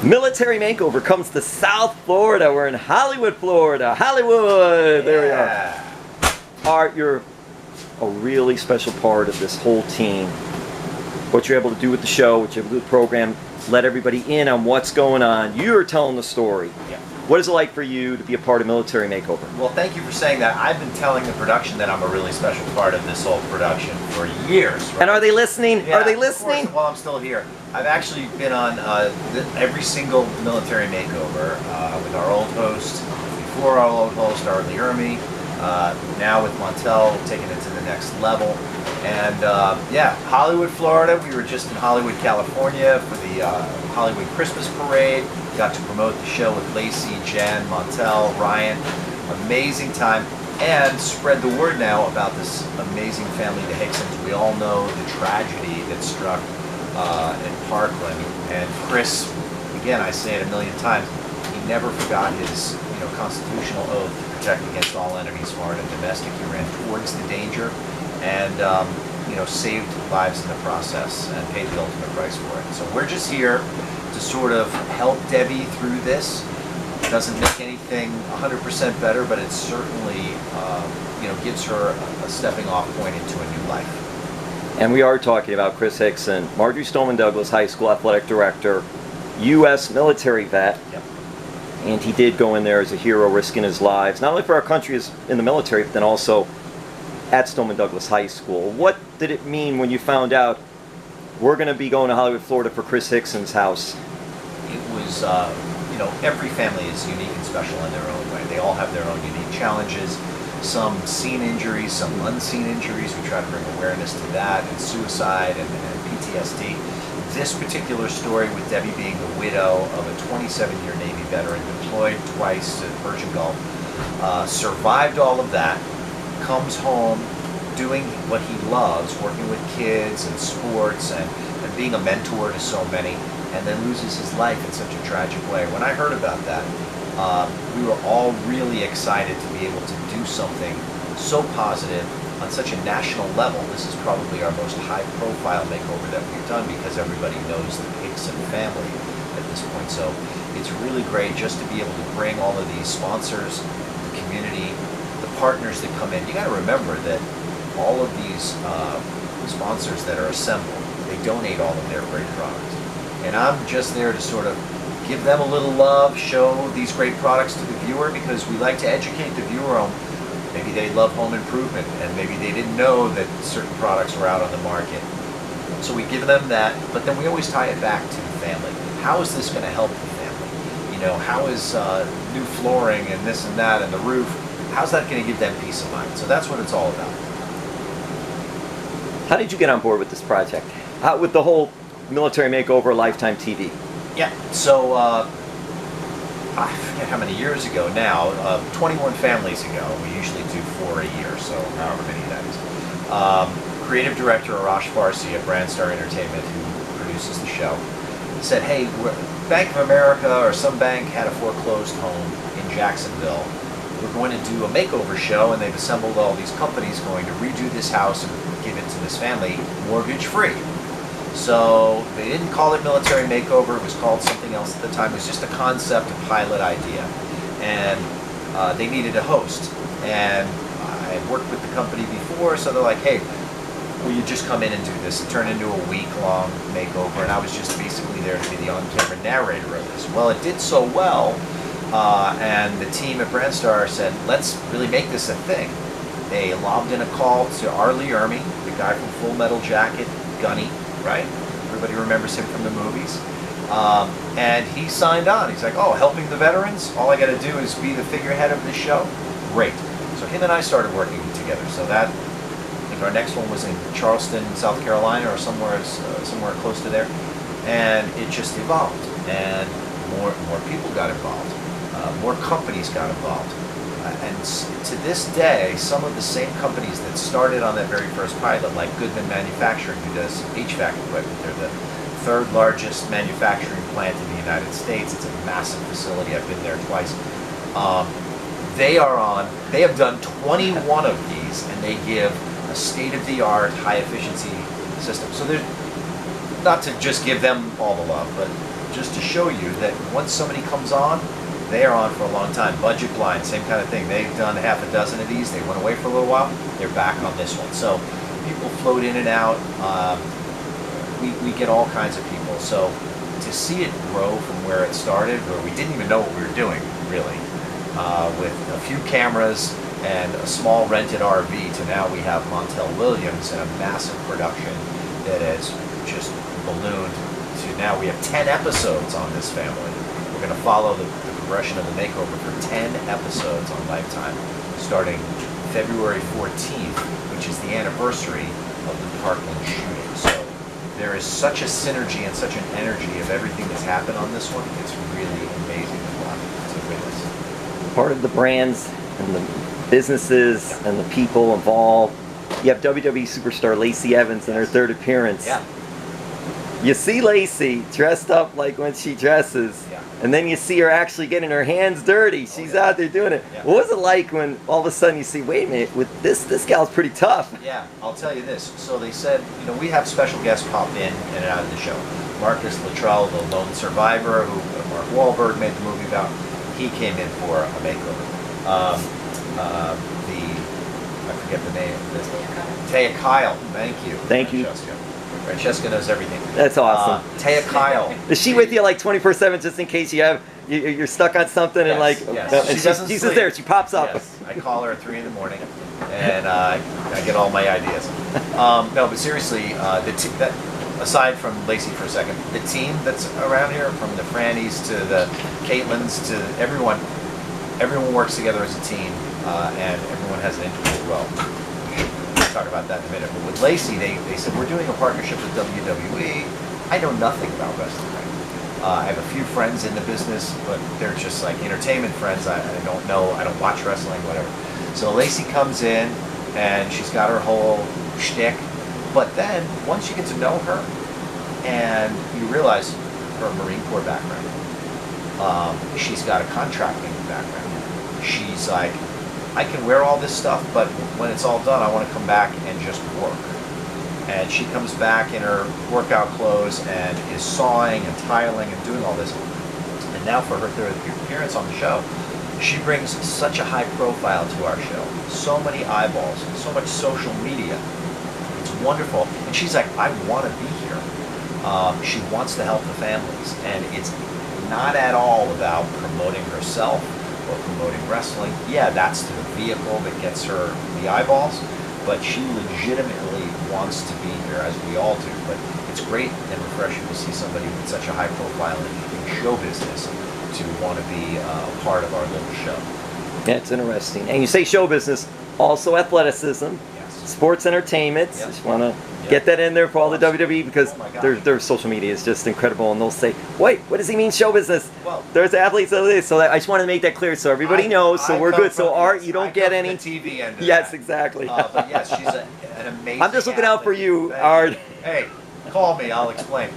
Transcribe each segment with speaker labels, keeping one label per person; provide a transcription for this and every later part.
Speaker 1: Military Makeover comes to South Florida. We're in Hollywood, Florida. Hollywood! There we are. Art, you're a really special part of this whole team. What you're able to do with the show, what you're able to do with the program, let everybody in on what's going on. You're telling the story.
Speaker 2: Yeah.
Speaker 1: What is it like for you to be a part of Military Makeover?
Speaker 2: Well, thank you for saying that. I've been telling the production that I'm a really special part of this whole production for years. Right?
Speaker 1: And are they listening?
Speaker 2: Yeah,
Speaker 1: are they listening?
Speaker 2: Well, I'm still here. I've actually been on every single Military Makeover with our old host, before our old host, Arlie Ermy, now with Montel, taking it to the next level. And yeah, Hollywood, Florida. We were just in Hollywood, California for the Hollywood Christmas Parade. Got to promote the show with Lacey, Jen, Montel, Ryan. Amazing time. And spread the word now about this amazing family, the Hixons. We all know the tragedy that struck in Parkland. And Chris, again, I say it a million times, he never forgot his constitutional oath to protect against all enemies, foreign and domestic. He ran towards the danger and saved lives in the process and paid the ultimate price for it. So we're just here to sort of help Debbie through this. It doesn't make anything 100% better, but it certainly gives her a stepping off point into a new life.
Speaker 1: And we are talking about Chris Hixon, Marjory Stoneman Douglas High School Athletic Director, U.S. military vet.
Speaker 2: Yep.
Speaker 1: And he did go in there as a hero, risking his lives, not only for our country as in the military, but then also at Stoneman Douglas High School. What did it mean when you found out we're going to be going to Hollywood, Florida for Chris Hixon's house?
Speaker 2: It was, every family is unique and special in their own way. They all have their own unique challenges. Some seen injuries, some unseen injuries. We try to bring awareness to that, and suicide and PTSD. This particular story with Debbie being the widow of a 27-year Navy veteran, deployed twice to the Persian Gulf, survived all of that, comes home doing what he loves, working with kids and sports and being a mentor to so many, and then loses his life in such a tragic way. When I heard about that, we were all really excited to be able to do something so positive on such a national level. This is probably our most high-profile makeover that we've done because everybody knows the Hixon family at this point. So it's really great just to be able to bring all of these sponsors, the community, the partners that come in. You got to remember that all of these sponsors that are assembled, they donate all of their great products. And I'm just there to sort of give them a little love, show these great products to the viewer, because we like to educate the viewer on maybe they love home improvement and maybe they didn't know that certain products were out on the market. So we give them that, but then we always tie it back to the family. How is this going to help the family? How is new flooring and this and that and the roof, how's that going to give them peace of mind? So that's what it's all about.
Speaker 1: How did you get on board with this project? With the whole Military Makeover Lifetime TV?
Speaker 2: Yeah, so I forget how many years ago now, 21 families ago, we usually do 4 a year, so however many that is. Creative director Arash Farsi at BrandStar Entertainment, who produces the show, said, hey, Bank of America or some bank had a foreclosed home in Jacksonville. We're going to do a makeover show, and they've assembled all these companies going to redo this house and give it to this family mortgage-free. So they didn't call it Military Makeover, it was called something else at the time. It was just a concept, a pilot idea. And they needed a host. And I had worked with the company before, so they're like, hey, will you just come in and do this? It turned into a week-long makeover, and I was just basically there to be the on-camera narrator of this. Well, it did so well, and the team at BrandStar said, let's really make this a thing. They lobbed in a call to Arlie Ermy, the guy from Full Metal Jacket, Gunny, right? Everybody remembers him from the movies. And he signed on. He's like, oh, helping the veterans? All I got to do is be the figurehead of this show? Great. So him and I started working together. So that, I think our next one was in Charleston, South Carolina, or somewhere close to there. And it just evolved. And more people got involved. More companies got involved. And to this day, some of the same companies that started on that very first pilot, like Goodman Manufacturing, who does HVAC equipment, they're the third largest manufacturing plant in the United States. It's a massive facility. I've been there twice. They have done 21 of these, and they give a state-of-the-art, high-efficiency system. So there's, not to just give them all the love, but just to show you that once somebody comes on, they are on for a long time. Budget Blind, same kind of thing. They've done half a dozen of these. They went away for a little while. They're back on this one. So people float in and out. We get all kinds of people. So to see it grow from where it started, where we didn't even know what we were doing, really, with a few cameras and a small rented RV, to now we have Montel Williams and a massive production that has just ballooned to now we have 10 episodes on this family. We're going to follow the progression of the makeover for 10 episodes on Lifetime, starting February 14th, which is the anniversary of the Parkland shooting. So there is such a synergy and such an energy of everything that's happened on this one. It's really amazing to witness.
Speaker 1: Part of the brands and the businesses and the people involved. You have WWE Superstar Lacey Evans in her third appearance.
Speaker 2: Yeah.
Speaker 1: You see Lacey dressed up like when she dresses, and then you see her actually getting her hands dirty. She's out there doing it.
Speaker 2: Yeah.
Speaker 1: What was it like when all of a sudden you see, wait a minute, with this gal's pretty tough?
Speaker 2: Yeah, I'll tell you this. So they said, you know, we have special guests pop in and out of the show. Marcus Luttrell, the lone survivor, who Mark Wahlberg made the movie about, he came in for a makeover. I forget the name. Taya Kyle. Thank you.
Speaker 1: Thank you.
Speaker 2: Francesca knows everything.
Speaker 1: That's awesome.
Speaker 2: Taya Kyle.
Speaker 1: Is she with you like 24/7 just in case you're stuck on something and like and
Speaker 2: she doesn't
Speaker 1: she's
Speaker 2: sleep.
Speaker 1: just there, she pops up.
Speaker 2: Yes. I call her at 3 in the morning and I get all my ideas. No, but seriously, aside from Lacey for a second, the team that's around here, from the Frannies to the Caitlins to everyone works together as a team, and everyone has an integral role. We'll talk about that in a minute. But with Lacey, they said, we're doing a partnership with WWE. I know nothing about wrestling. I have a few friends in the business, but they're just like entertainment friends. I don't know, I don't watch wrestling, whatever. So Lacey comes in, and she's got her whole shtick. But then, once you get to know her, and you realize her Marine Corps background, she's got a contracting background. She's like, I can wear all this stuff, but when it's all done, I want to come back and just work. And she comes back in her workout clothes and is sawing and tiling and doing all this. And now for her third appearance on the show, she brings such a high profile to our show. So many eyeballs, so much social media. It's wonderful. And she's like, I want to be here. She wants to help the families. And it's not at all about promoting herself or promoting wrestling. Yeah, that's the vehicle that gets her the eyeballs, but she legitimately wants to be here, as we all do. But it's great and refreshing to see somebody with such a high profile in show business to want to be a part of our little show.
Speaker 1: Yeah, it's interesting. And you say show business, also athleticism, sports entertainment.
Speaker 2: Yep.
Speaker 1: Just want to get that in there for all the WWE, because their social media is just incredible, and they'll say, wait, what does he mean show business?
Speaker 2: Well,
Speaker 1: there's athletes, so I just want to make that clear so everybody knows, so we're good. So Art, you don't get any
Speaker 2: TV end of
Speaker 1: yes,
Speaker 2: that.
Speaker 1: exactly.
Speaker 2: But yes, she's an amazing
Speaker 1: I'm just looking out for you,
Speaker 2: Thank
Speaker 1: Art.
Speaker 2: you. Hey, call me, I'll explain.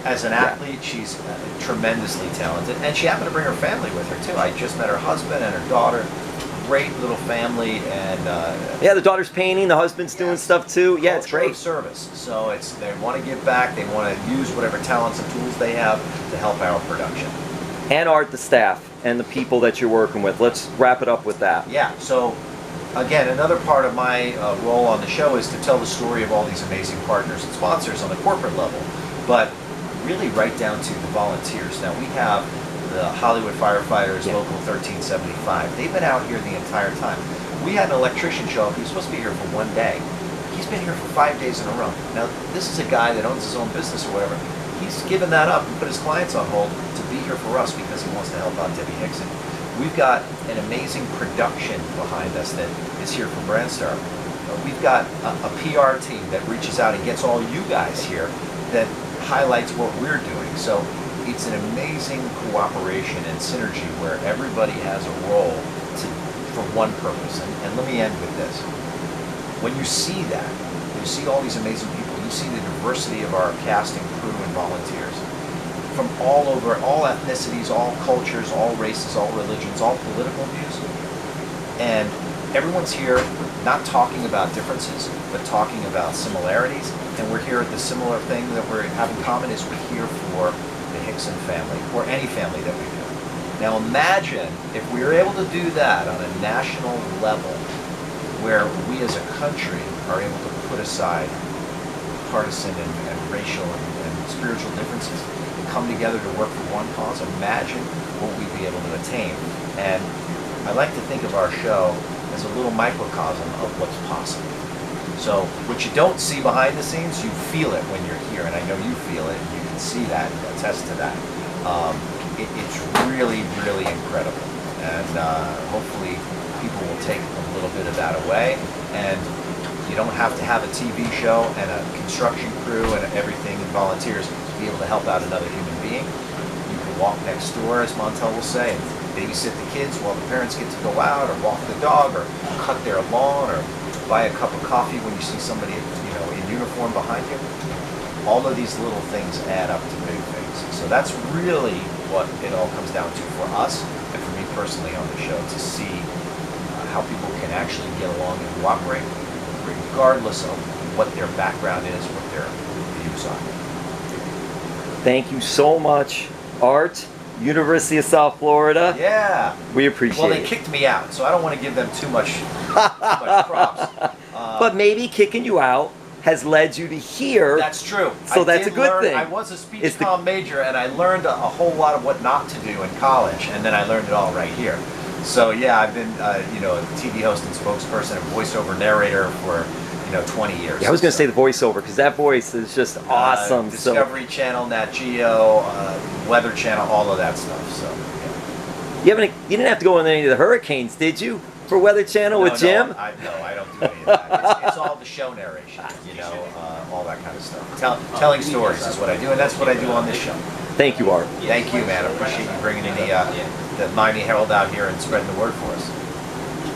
Speaker 2: As an athlete, she's tremendously talented, and she happened to bring her family with her too. I just met her husband and her daughter. Great little family, and
Speaker 1: yeah, the daughter's painting, the husband's doing stuff too. Yeah, it's great.
Speaker 2: Service. So they want to give back. They want to use whatever talents and tools they have to help our production.
Speaker 1: And Art, the staff and the people that you're working with. Let's wrap it up with that.
Speaker 2: Yeah. So again, another part of my role on the show is to tell the story of all these amazing partners and sponsors on the corporate level, but really right down to the volunteers. Now we have the Hollywood Firefighters, Local 1375. They've been out here the entire time. We had an electrician show up. He was supposed to be here for one day. He's been here for 5 days in a row. Now, this is a guy that owns his own business or whatever. He's given that up and put his clients on hold to be here for us because he wants to help out Debbie Hixon. We've got an amazing production behind us that is here from BrandStar. We've got a PR team that reaches out and gets all you guys here that highlights what we're doing. So it's an amazing cooperation and synergy where everybody has a role for one purpose. And let me end with this. When you see that, you see all these amazing people, you see the diversity of our cast and crew and volunteers from all over, all ethnicities, all cultures, all races, all religions, all political views. And everyone's here not talking about differences, but talking about similarities. And we're here at the similar thing that we have in common is we're here for the Hixon family, or any family that we do. Now imagine if we were able to do that on a national level, where we as a country are able to put aside partisan and racial and spiritual differences and come together to work for one cause. Imagine what we'd be able to attain. And I like to think of our show as a little microcosm of what's possible. So what you don't see behind the scenes, you feel it when you're here, and I know you feel it, and you can see that and attest to that. It's really, really incredible, and hopefully people will take a little bit of that away. And you don't have to have a TV show and a construction crew and everything and volunteers to be able to help out another human being. You can walk next door, as Montel will say, and babysit the kids while the parents get to go out, or walk the dog, or cut their lawn, or buy a cup of coffee when you see somebody, you know, in uniform behind you. All of these little things add up to big things. So that's really what it all comes down to for us, and for me personally on the show, to see how people can actually get along and cooperate, regardless of what their background is, what their views are.
Speaker 1: Thank you so much, Art, University of South Florida.
Speaker 2: Yeah.
Speaker 1: We appreciate it.
Speaker 2: Well, they kicked me out, so I don't want to give them too much props.
Speaker 1: But maybe kicking you out has led you to here.
Speaker 2: That's true.
Speaker 1: So that's a good thing.
Speaker 2: I was a speech comm major, and I learned a whole lot of what not to do in college, and then I learned it all right here. So yeah, I've been you know, a TV host and spokesperson and voiceover narrator for 20 years.
Speaker 1: Yeah, I was going to say the voiceover, because that voice is just awesome.
Speaker 2: Discovery Channel, Nat Geo, Weather Channel, all of that stuff. So yeah.
Speaker 1: You didn't have to go on any of the hurricanes, did you? For Weather Channel with Jim?
Speaker 2: No, I don't do any of that. It's all the show narration, all that kind of stuff. Telling stories is what I do, and that's what I do on this show.
Speaker 1: Thank you, Art.
Speaker 2: Thank you, man. I appreciate you bringing the Miami Herald out here and spreading the word for us.